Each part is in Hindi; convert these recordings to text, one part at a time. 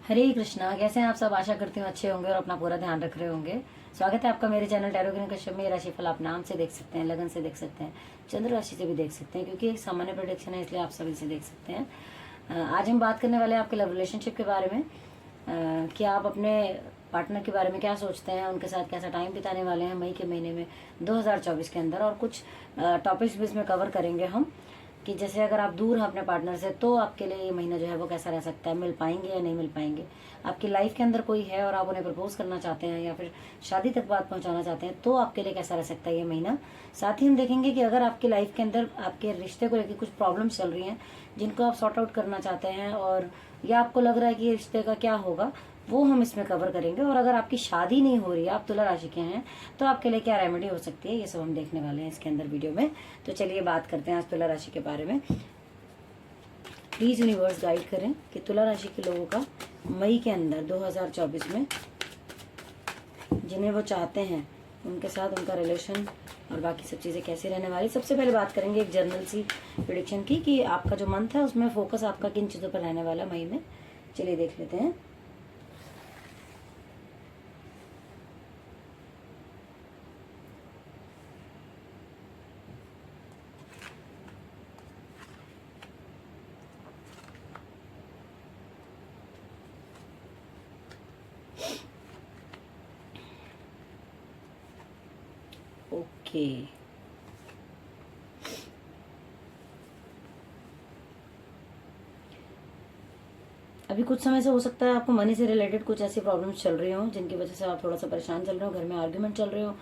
हरे कृष्णा। कैसे हैं आप सब? आशा करती हूँ अच्छे होंगे और अपना पूरा ध्यान रख रहे होंगे। स्वागत है आपका मेरे चैनल टैरो ग्रीन कश्यप में। राशिफल आप नाम से देख सकते हैं, लगन से देख सकते हैं, चंद्र राशि से भी देख सकते हैं, क्योंकि एक सामान्य प्रोडिक्शन है, इसलिए आप सभी से देख सकते हैं। आज हम बात करने वाले हैं आपके लव रिलेशनशिप के बारे में, कि आप अपने पार्टनर के बारे में क्या सोचते हैं, उनके साथ कैसा टाइम बिताने वाले हैं मई के महीने में 2024 के अंदर। और कुछ टॉपिक्स भी इसमें कवर करेंगे हम, कि जैसे अगर आप दूर हैं अपने पार्टनर से तो आपके लिए ये महीना जो है वो कैसा रह सकता है, मिल पाएंगे या नहीं मिल पाएंगे। आपकी लाइफ के अंदर कोई है और आप उन्हें प्रपोज करना चाहते हैं या फिर शादी तक बात पहुंचाना चाहते हैं तो आपके लिए कैसा रह सकता है ये महीना। साथ ही हम देखेंगे कि अगर आपकी लाइफ के अंदर आपके रिश्ते को लेकर कुछ प्रॉब्लम्स चल रही हैं जिनको आप सॉर्ट आउट करना चाहते हैं, और या आपको लग रहा है कि ये रिश्ते का क्या होगा, वो हम इसमें कवर करेंगे। और अगर आपकी शादी नहीं हो रही है, आप तुला राशि के हैं, तो आपके लिए क्या रेमेडी हो सकती है, ये सब हम देखने वाले हैं इसके अंदर वीडियो में। तो चलिए बात करते हैं आज तुला राशि के बारे में। प्लीज यूनिवर्स गाइड करें कि तुला राशि के लोगों का मई के अंदर 2024 में जिन्हें वो चाहते हैं उनके साथ उनका रिलेशन और बाकी सब चीज़ें कैसी रहने वाली। सबसे पहले बात करेंगे एक जनरल सी प्रेडिक्शन की, कि आपका जो मंथ है उसमें फोकस आपका किन चीज़ों पर रहने वाला मई में। चलिए देख लेते हैं। ओके, अभी कुछ समय से हो सकता है आपको मनी से रिलेटेड कुछ ऐसी प्रॉब्लम्स चल रही हो जिनकी वजह से आप थोड़ा सा परेशान चल रहे हो, घर में आर्ग्यूमेंट चल रहे हो,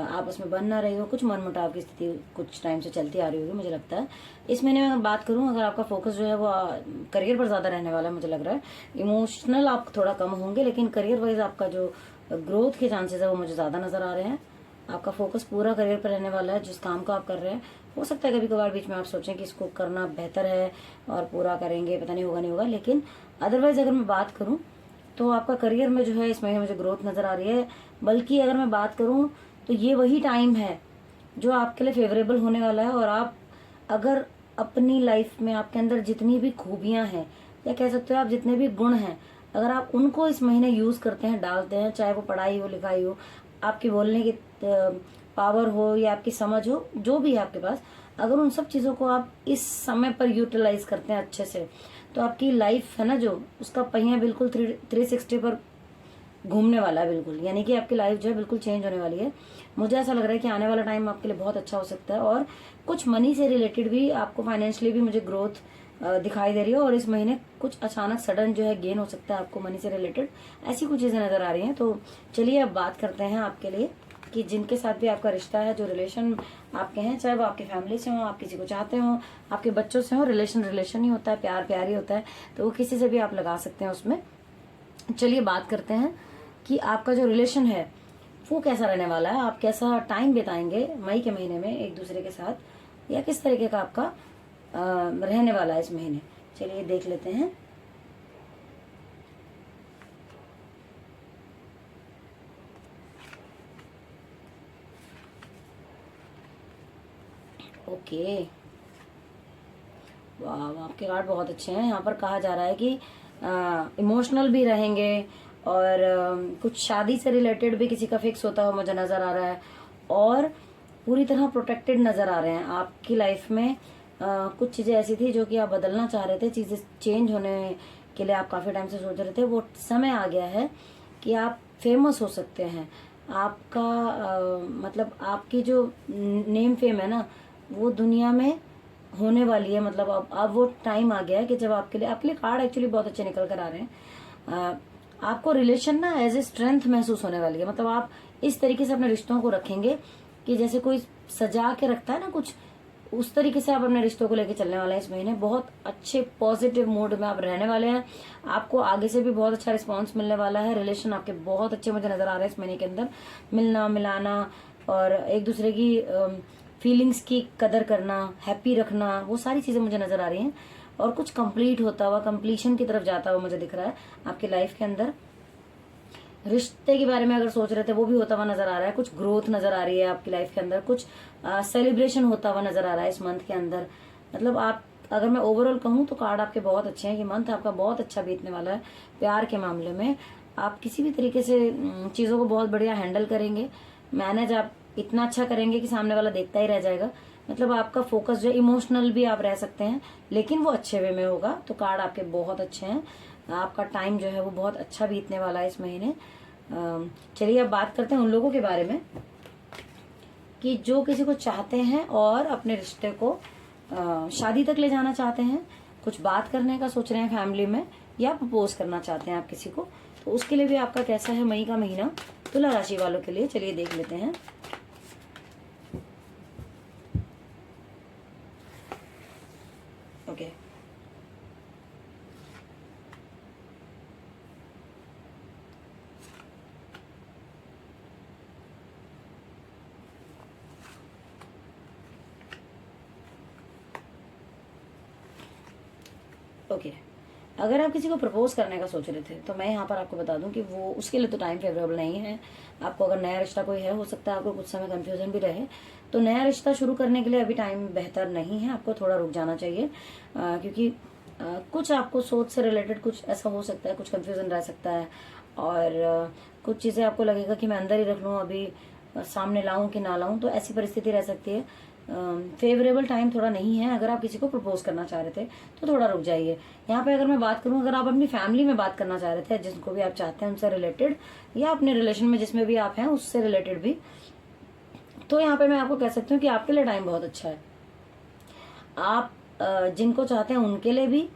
आपस में बन ना रही हो, कुछ मनमुटाव की स्थिति कुछ टाइम से चलती आ रही होगी मुझे लगता है। इस महीने में बात करूं, अगर आपका फोकस जो है वो करियर पर ज्यादा रहने वाला है, मुझे लग रहा है इमोशनल आप थोड़ा कम होंगे, लेकिन करियर वाइज आपका जो ग्रोथ के चांसेस है वो मुझे ज्यादा नजर आ रहे हैं। आपका फोकस पूरा करियर पर रहने वाला है। जिस काम को आप कर रहे हैं, हो सकता है कभी कभार बीच में आप सोचें कि इसको करना बेहतर है और पूरा करेंगे, पता नहीं होगा नहीं होगा, लेकिन अदरवाइज अगर मैं बात करूं तो आपका करियर में जो है इस महीने मुझे ग्रोथ नजर आ रही है। बल्कि अगर मैं बात करूं तो ये वही टाइम है जो आपके लिए फेवरेबल होने वाला है। और आप अगर अपनी लाइफ में आपके अंदर जितनी भी खूबियां हैं, या कह सकते हो आप जितने भी गुण हैं, अगर आप उनको इस महीने यूज करते हैं, डालते हैं, चाहे वो पढ़ाई हो, लिखाई हो, आपकी बोलने की पावर हो या आपकी समझ हो, जो भी है आपके पास, अगर उन सब चीजों को आप इस समय पर यूटिलाइज करते हैं अच्छे से, तो आपकी लाइफ है ना जो, उसका पहिया बिल्कुल 360 पर घूमने वाला है बिल्कुल। यानी कि आपकी लाइफ जो है बिल्कुल चेंज होने वाली है। मुझे ऐसा लग रहा है कि आने वाला टाइम आपके लिए बहुत अच्छा हो सकता है। और कुछ मनी से रिलेटेड भी आपको फाइनेंशियली भी मुझे ग्रोथ दिखाई दे रही है। और इस महीने कुछ अचानक सडन जो है गेन हो सकता है आपको मनी से रिलेटेड, ऐसी कुछ चीजें नजर आ रही हैं। तो चलिए अब बात करते हैं आपके लिए कि जिनके साथ भी आपका रिश्ता है, जो रिलेशन आपके हैं, चाहे वो आपकी फैमिली से हो, आप किसी को चाहते हो, आपके बच्चों से हो, रिलेशन रिलेशन ही होता है, प्यार प्यार ही होता है, तो वो किसी से भी आप लगा सकते हैं उसमें। चलिए बात करते हैं कि आपका जो रिलेशन है वो कैसा रहने वाला है, आप कैसा टाइम बिताएंगे मई के महीने में एक दूसरे के साथ, या किस तरीके का आपका रहने वाला है इस महीने। चलिए देख लेते हैं। ओके, वाह, आपके कार्ड बहुत अच्छे हैं। यहाँ पर कहा जा रहा है कि इमोशनल भी रहेंगे, और कुछ शादी से रिलेटेड भी किसी का फिक्स होता हुआ मुझे नजर आ रहा है, और पूरी तरह प्रोटेक्टेड नजर आ रहे हैं। आपकी लाइफ में कुछ चीजें ऐसी थी जो कि आप बदलना चाह रहे थे, चीजें चेंज होने के लिए आप काफी टाइम से सोच रहे थे, वो समय आ गया है कि आप फेमस हो सकते हैं। आपका मतलब आपकी जो नेम फेम है ना, वो दुनिया में होने वाली है। मतलब अब वो टाइम आ गया है कि जब आपके लिए कार्ड एक्चुअली बहुत अच्छे निकल कर आ रहे हैं। आपको रिलेशन ना एज ए स्ट्रेंथ महसूस होने वाली है। मतलब आप इस तरीके से अपने रिश्तों को रखेंगे कि जैसे कोई सजा के रखता है ना कुछ, उस तरीके से आप अपने रिश्तों को लेके चलने वाले हैं इस महीने। बहुत अच्छे पॉजिटिव मूड में आप रहने वाले हैं। आपको आगे से भी बहुत अच्छा रिस्पांस मिलने वाला है। रिलेशन आपके बहुत अच्छे मुझे नजर आ रहे हैं इस महीने के अंदर। मिलना मिलाना और एक दूसरे की फीलिंग्स की कदर करना, हैप्पी रखना, वो सारी चीजें मुझे नजर आ रही हैं। और कुछ कंप्लीट होता हुआ, कंप्लीशन की तरफ जाता हुआ मुझे दिख रहा है आपकी लाइफ के अंदर। रिश्ते के बारे में अगर सोच रहे थे वो भी होता हुआ नजर आ रहा है। कुछ ग्रोथ नजर आ रही है आपकी लाइफ के अंदर, कुछ सेलिब्रेशन होता हुआ नजर आ रहा है इस मंथ के अंदर। मतलब आप अगर मैं ओवरऑल कहूँ तो कार्ड आपके बहुत अच्छे हैं। ये मंथ आपका बहुत अच्छा बीतने वाला है। प्यार के मामले में आप किसी भी तरीके से चीज़ों को बहुत बढ़िया हैंडल करेंगे, मैनेज आप इतना अच्छा करेंगे कि सामने वाला देखता ही रह जाएगा। मतलब आपका फोकस जो इमोशनल भी आप रह सकते हैं, लेकिन वो अच्छे वे में होगा। तो कार्ड आपके बहुत अच्छे हैं। आपका टाइम जो है वो बहुत अच्छा बीतने वाला है इस महीने। चलिए अब बात करते हैं उन लोगों के बारे में कि जो किसी को चाहते हैं और अपने रिश्ते को शादी तक ले जाना चाहते हैं, कुछ बात करने का सोच रहे हैं फैमिली में, या प्रपोज करना चाहते हैं आप किसी को। तो उसके लिए भी आपका कैसा है मई का महीना तुला राशि वालों के लिए, चलिए देख लेते हैं। Okay, okay. अगर आप किसी को प्रपोज करने का सोच रहे थे तो मैं यहाँ पर आपको बता दूं कि वो उसके लिए तो टाइम फेवरेबल नहीं है। आपको अगर नया रिश्ता कोई है, हो सकता है आपको कुछ समय कंफ्यूजन भी रहे, तो नया रिश्ता शुरू करने के लिए अभी टाइम बेहतर नहीं है। आपको थोड़ा रुक जाना चाहिए, क्योंकि कुछ आपको सोच से रिलेटेड कुछ ऐसा हो सकता है, कुछ कंफ्यूजन रह सकता है, और कुछ चीज़ें आपको लगेगा कि मैं अंदर ही रख लूँ, अभी सामने लाऊं कि ना लाऊं, तो ऐसी परिस्थिति रह सकती है। फेवरेबल टाइम थोड़ा नहीं है। अगर आप किसी को प्रपोज करना चाह रहे थे तो थोड़ा रुक जाइए। यहाँ पे अगर मैं बात करूँ, अगर आप अपनी फैमिली में बात करना चाह रहे थे, जिनको भी आप चाहते हैं उनसे रिलेटेड, या अपने रिलेशन में जिसमें भी आप हैं उससे रिलेटेड भी, तो यहाँ पे मैं आपको कह सकती हूँ कि आपके लिए टाइम बहुत अच्छा है। आप जिनको चाहते हैं उनके लिए भी,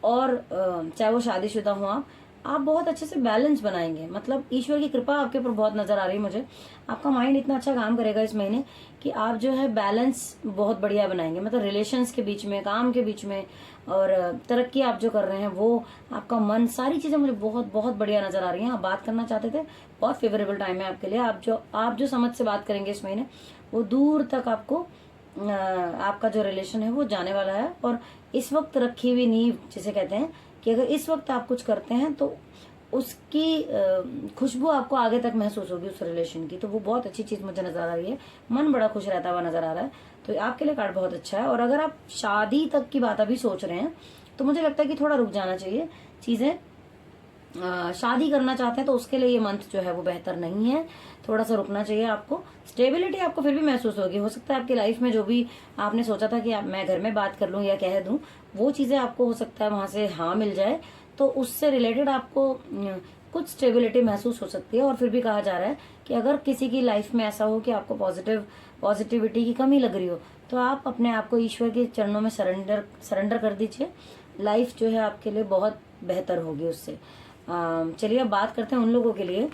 और चाहे वो शादीशुदा हो आप बहुत अच्छे से बैलेंस बनाएंगे। मतलब ईश्वर की कृपा आपके ऊपर बहुत नजर आ रही है मुझे। आपका माइंड इतना अच्छा काम करेगा इस महीने कि आप जो है बैलेंस बहुत बढ़िया बनाएंगे। मतलब रिलेशंस के बीच में, काम के बीच में, और तरक्की आप जो कर रहे हैं वो, आपका मन, सारी चीजें मुझे बहुत बहुत बढ़िया नजर आ रही हैं। आप बात करना चाहते थे, बहुत फेवरेबल टाइम है आपके लिए। आप जो समझ से बात करेंगे इस महीने, वो दूर तक आपको आपका जो रिलेशन है वो जाने वाला है। और इस वक्त रखी हुई नींव जिसे कहते हैं, कि अगर इस वक्त आप कुछ करते हैं तो उसकी खुशबू आपको आगे तक महसूस होगी उस रिलेशन की। तो वो बहुत अच्छी चीज मुझे नजर आ रही है। मन बड़ा खुश रहता हुआ नजर आ रहा है। तो आपके लिए कार्ड बहुत अच्छा है। और अगर आप शादी तक की बात अभी सोच रहे हैं तो मुझे लगता है कि थोड़ा रुक जाना चाहिए चीजें। शादी करना चाहते हैं तो उसके लिए ये मंथ जो है वो बेहतर नहीं है, थोड़ा सा रुकना चाहिए आपको। स्टेबिलिटी आपको फिर भी महसूस होगी। हो सकता है आपकी लाइफ में जो भी आपने सोचा था कि मैं घर में बात कर लूं या कह दूं, वो चीजें आपको हो सकता है वहां से हाँ मिल जाए, तो उससे रिलेटेड आपको कुछ स्टेबिलिटी महसूस हो सकती है। और फिर भी कहा जा रहा है कि अगर किसी की लाइफ में ऐसा हो कि आपको पॉजिटिविटी की कमी लग रही हो, तो आप अपने आप को ईश्वर के चरणों में सरेंडर कर दीजिए। लाइफ जो है आपके लिए बहुत बेहतर होगी उससे। चलिए अब बात करते हैं उन लोगों के लिए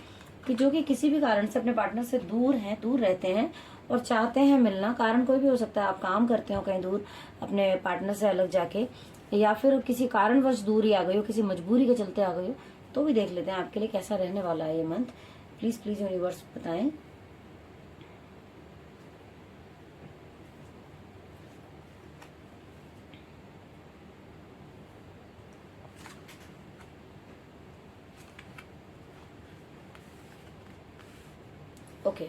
कि जो कि किसी भी कारण से अपने पार्टनर से दूर रहते हैं और चाहते हैं मिलना। कारण कोई भी हो सकता है, आप काम करते हो कहीं दूर अपने पार्टनर से अलग जाके, या फिर किसी कारणवश दूरी आ गई हो, किसी मजबूरी के चलते आ गई हो। तो भी देख लेते हैं आपके लिए कैसा रहने वाला है ये मंथ। प्लीज प्लीज यूनिवर्स बताएं। ओके,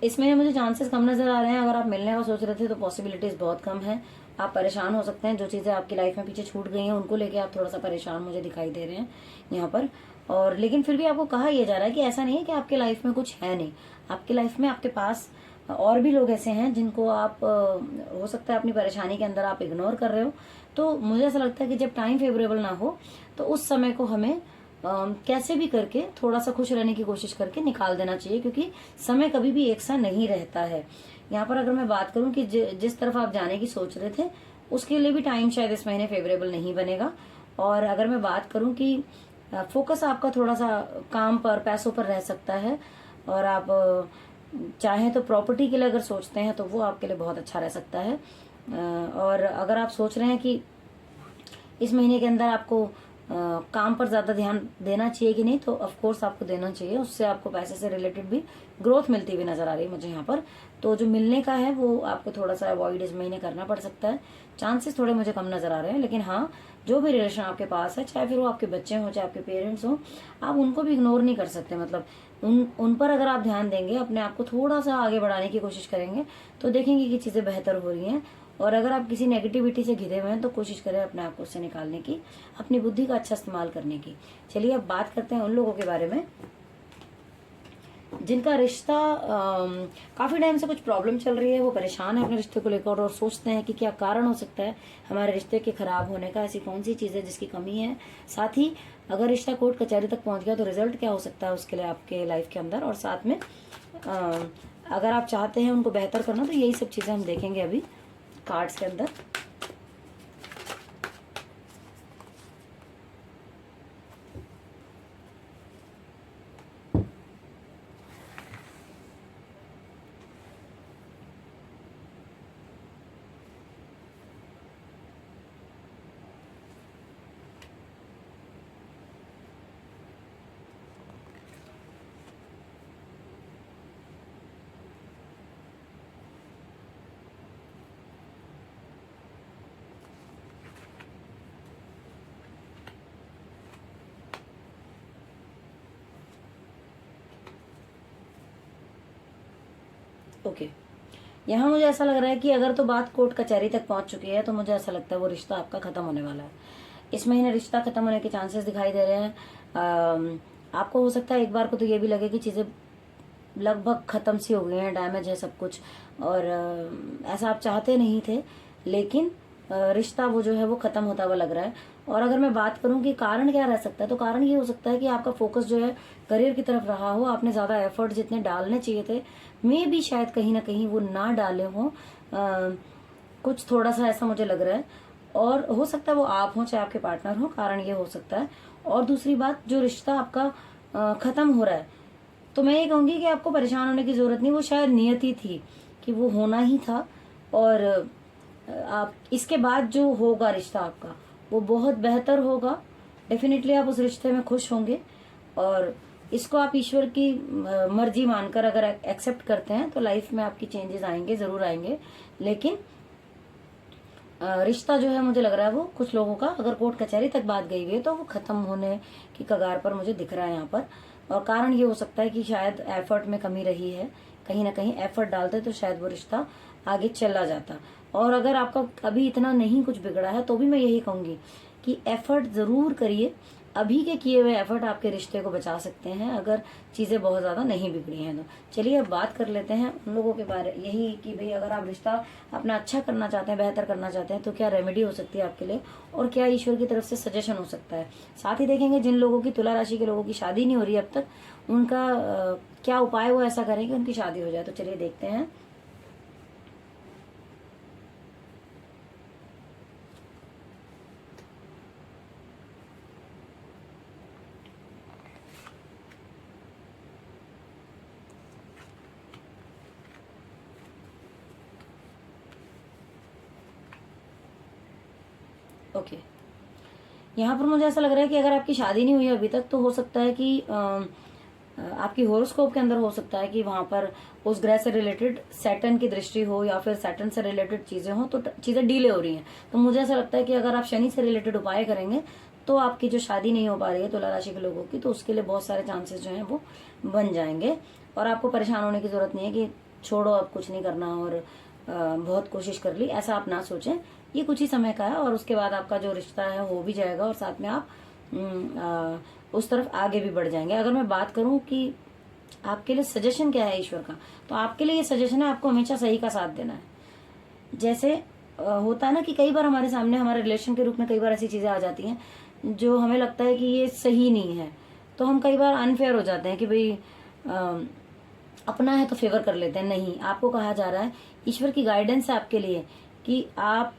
इसमें मुझे चांसेस कम नजर आ रहे हैं। अगर आप मिलने का सोच रहे थे तो पॉसिबिलिटीज बहुत कम है। आप परेशान हो सकते हैं, जो चीजें आपकी लाइफ में पीछे छूट गई हैं उनको लेके आप थोड़ा सा परेशान मुझे दिखाई दे रहे हैं यहाँ पर। और लेकिन फिर भी आपको कहा यह जा रहा है कि ऐसा नहीं है कि आपके लाइफ में कुछ है नहीं। आपके लाइफ में आपके पास और भी लोग ऐसे हैं जिनको आप हो सकता है अपनी परेशानी के अंदर आप इग्नोर कर रहे हो। तो मुझे ऐसा लगता है कि जब टाइम फेवरेबल ना हो तो उस समय को हमें कैसे भी करके थोड़ा सा खुश रहने की कोशिश करके निकाल देना चाहिए, क्योंकि समय कभी भी एक सा नहीं रहता है। यहाँ पर अगर मैं बात करूं कि जिस तरफ आप जाने की सोच रहे थे उसके लिए भी टाइम शायद इस महीने फेवरेबल नहीं बनेगा। और अगर मैं बात करूं कि फोकस आपका थोड़ा सा काम पर, पैसों पर रह सकता है, और आप चाहें तो प्रॉपर्टी के लिए अगर सोचते हैं तो वो आपके लिए बहुत अच्छा रह सकता है। और अगर आप सोच रहे हैं कि इस महीने के अंदर आपको काम पर ज्यादा ध्यान देना चाहिए कि नहीं, तो ऑफ कोर्स आपको देना चाहिए। उससे आपको पैसे से रिलेटेड भी ग्रोथ मिलती हुई नजर आ रही है मुझे यहाँ पर। तो जो मिलने का है वो आपको थोड़ा सा अवॉइड इस महीने करना पड़ सकता है। चांसेस थोड़े मुझे कम नजर आ रहे हैं, लेकिन हाँ, जो भी रिलेशन आपके पास है, चाहे फिर वो आपके बच्चे हों चाहे आपके पेरेंट्स हों, आप उनको भी इग्नोर नहीं कर सकते। मतलब उन पर अगर आप ध्यान देंगे, अपने आप को थोड़ा सा आगे बढ़ाने की कोशिश करेंगे, तो देखेंगे कि चीजें बेहतर हो रही हैं। और अगर आप किसी नेगेटिविटी से घिरे हुए हैं तो कोशिश करें अपने आप को उससे निकालने की, अपनी बुद्धि का अच्छा इस्तेमाल करने की। चलिए अब बात करते हैं उन लोगों के बारे में जिनका रिश्ता काफी टाइम से कुछ प्रॉब्लम चल रही है। वो परेशान है अपने रिश्ते को लेकर और सोचते हैं कि क्या कारण हो सकता है हमारे रिश्ते के खराब होने का, ऐसी कौन सी चीज है जिसकी कमी है। साथ ही अगर रिश्ता कोर्ट कचहरी तक पहुंच गया तो रिजल्ट क्या हो सकता है उसके लिए आपके लाइफ के अंदर। और साथ में अगर आप चाहते हैं उनको बेहतर करना, तो यही सब चीजें हम देखेंगे अभी कार्ड्स के अंदर। ओके, यहाँ मुझे ऐसा लग रहा है कि अगर तो बात कोर्ट कचहरी तक पहुंच चुकी है तो मुझे ऐसा लगता है वो रिश्ता आपका खत्म होने वाला है। इस महीने रिश्ता खत्म होने के चांसेस दिखाई दे रहे हैं। आपको हो सकता है एक बार को तो ये भी लगे कि चीजें लगभग खत्म सी हो गई हैं, डैमेज है सब कुछ, और ऐसा आप चाहते नहीं थे, लेकिन रिश्ता वो जो है वो खत्म होता हुआ लग रहा है। और अगर मैं बात करूं कि कारण क्या रह सकता है, तो कारण ये हो सकता है कि आपका फोकस जो है करियर की तरफ रहा हो, आपने ज्यादा एफर्ट जितने डालने चाहिए थे मे भी शायद कहीं ना कहीं वो ना डाले हों। कुछ थोड़ा सा ऐसा मुझे लग रहा है। और हो सकता है वो आप हो चाहे आपके पार्टनर हो, कारण ये हो सकता है। और दूसरी बात, जो रिश्ता आपका खत्म हो रहा है, तो मैं ये कहूंगी कि आपको परेशान होने की जरूरत नहीं, वो शायद नियति थी कि वो होना ही था। और आप इसके बाद जो होगा रिश्ता आपका वो बहुत बेहतर होगा। डेफिनेटली आप उस रिश्ते में खुश होंगे, और इसको आप ईश्वर की मर्जी मानकर अगर एक्सेप्ट करते हैं तो लाइफ में आपकी चेंजेस आएंगे, जरूर आएंगे। लेकिन रिश्ता जो है मुझे लग रहा है वो कुछ लोगों का अगर कोर्ट कचहरी तक बात गई हुई है तो वो खत्म होने की कगार पर मुझे दिख रहा है यहाँ पर। और कारण ये हो सकता है कि शायद एफर्ट में कमी रही है, कहीं ना कहीं एफर्ट डालते तो शायद वो रिश्ता आगे चला जाता। और अगर आपका अभी इतना नहीं कुछ बिगड़ा है तो भी मैं यही कहूंगी कि एफर्ट जरूर करिए। अभी के किए हुए एफर्ट आपके रिश्ते को बचा सकते हैं अगर चीजें बहुत ज्यादा नहीं बिगड़ी हैं तो। चलिए अब बात कर लेते हैं उन लोगों के बारे, यही कि भाई अगर आप रिश्ता अपना अच्छा करना चाहते हैं, बेहतर करना चाहते हैं, तो क्या रेमेडी हो सकती है आपके लिए और क्या ईश्वर की तरफ से सजेशन हो सकता है। साथ ही देखेंगे जिन लोगों की, तुला राशि के लोगों की शादी नहीं हो रही अब तक, उनका क्या उपाय वो ऐसा करें कि उनकी शादी हो जाए। तो चलिए देखते हैं। ओके, यहाँ पर मुझे ऐसा लग रहा है कि अगर आपकी शादी नहीं हुई अभी तक तो हो सकता है कि आपकी होरोस्कोप के अंदर हो सकता है कि वहां पर उस ग्रह से रिलेटेड सैटर्न की दृष्टि हो या फिर सैटर्न से रिलेटेड चीजें हो, तो चीजें डिले हो रही हैं। तो मुझे ऐसा लगता है कि अगर आप शनि से रिलेटेड उपाय करेंगे तो आपकी जो शादी नहीं हो पा रही है तुला राशि के लोगों की, तो उसके लिए बहुत सारे चांसेस जो हैं वो बन जाएंगे। और आपको परेशान होने की जरूरत नहीं है कि छोड़ो अब कुछ नहीं करना और बहुत कोशिश कर ली, ऐसा आप ना सोचें। ये कुछ ही समय का है और उसके बाद आपका जो रिश्ता है हो भी जाएगा और साथ में आप उस तरफ आगे भी बढ़ जाएंगे। अगर मैं बात करूं कि आपके लिए सजेशन क्या है ईश्वर का, तो आपके लिए ये सजेशन है आपको हमेशा सही का साथ देना है। जैसे होता है ना कि कई बार हमारे सामने हमारे रिलेशन के रूप में कई बार ऐसी चीजें आ जाती हैं जो हमें लगता है कि ये सही नहीं है, तो हम कई बार अनफेयर हो जाते हैं कि भाई अपना है तो फेवर कर लेते हैं। नहीं, आपको कहा जा रहा है, ईश्वर की गाइडेंस है आपके लिए कि आप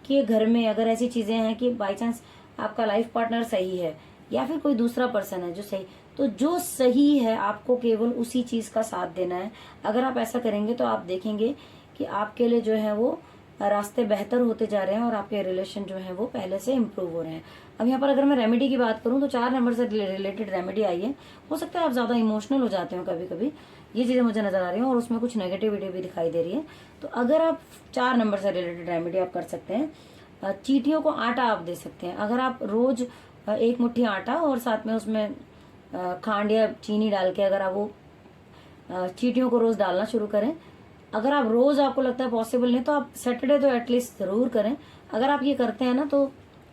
के घर में अगर ऐसी चीजें हैं कि बाई चांस आपका लाइफ पार्टनर सही है या फिर कोई दूसरा पर्सन है जो सही, तो जो सही है आपको केवल उसी चीज का साथ देना है। अगर आप ऐसा करेंगे तो आप देखेंगे कि आपके लिए जो है वो रास्ते बेहतर होते जा रहे हैं और आपके रिलेशन जो है वो पहले से इम्प्रूव हो रहे हैं। अब यहाँ पर अगर मैं रेमेडी की बात करूँ तो 4 नंबर से रिलेटेड रेमेडी आई है। हो सकता है आप ज़्यादा इमोशनल हो जाते हो कभी कभी, ये चीज़ें मुझे नजर आ रही हैं और उसमें कुछ नेगेटिविटी भी दिखाई दे रही है। तो अगर आप 4 नंबर से रिलेटेड रेमेडी आप कर सकते हैं, चींटियों को आटा आप दे सकते हैं। अगर आप रोज 1 मुट्ठी आटा और साथ में उसमें खांड या चीनी डाल के अगर आप वो चींटियों को रोज डालना शुरू करें, अगर आप रोज आपको लगता है पॉसिबल नहीं तो आप सैटरडे तो एटलीस्ट जरूर करें। अगर आप ये करते हैं ना तो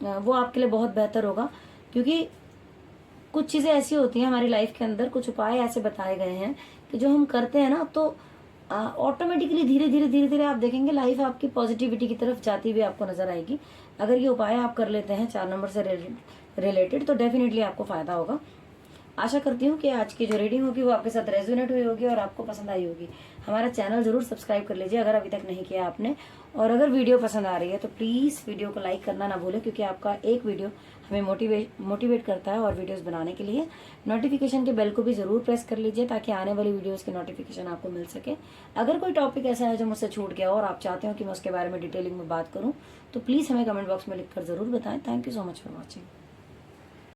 वो आपके लिए बहुत बेहतर होगा, क्योंकि कुछ चीजें ऐसी होती हैं हमारी लाइफ के अंदर, कुछ उपाय ऐसे बताए गए हैं कि जो हम करते हैं ना तो ऑटोमेटिकली धीरे धीरे आप देखेंगे लाइफ आपकी पॉजिटिविटी की तरफ जाती हुई आपको नजर आएगी। अगर ये उपाय आप कर लेते हैं 4 नंबर से रिलेटेड तो डेफिनेटली आपको फायदा होगा। आशा करती हूँ कि आज की जो रीडिंग होगी वो आपके साथ रेजोनेट हुई होगी और आपको पसंद आई होगी। हमारा चैनल जरूर सब्सक्राइब कर लीजिए अगर अभी तक नहीं किया आपने, और अगर वीडियो पसंद आ रही है तो प्लीज़ वीडियो को लाइक करना ना भूलें, क्योंकि आपका एक वीडियो हमें मोटिवेट करता है और वीडियोस बनाने के लिए। नोटिफिकेशन के बेल को भी जरूर प्रेस कर लीजिए ताकि आने वाली वीडियोस के नोटिफिकेशन आपको मिल सके। अगर कोई टॉपिक ऐसा है जो मुझसे छूट गया और आप चाहते हो कि मैं उसके बारे में डिटेलिंग में बात करूँ तो प्लीज़ हमें कमेंट बॉक्स में लिखकर जरूर बताएं। Thank you so much for watching.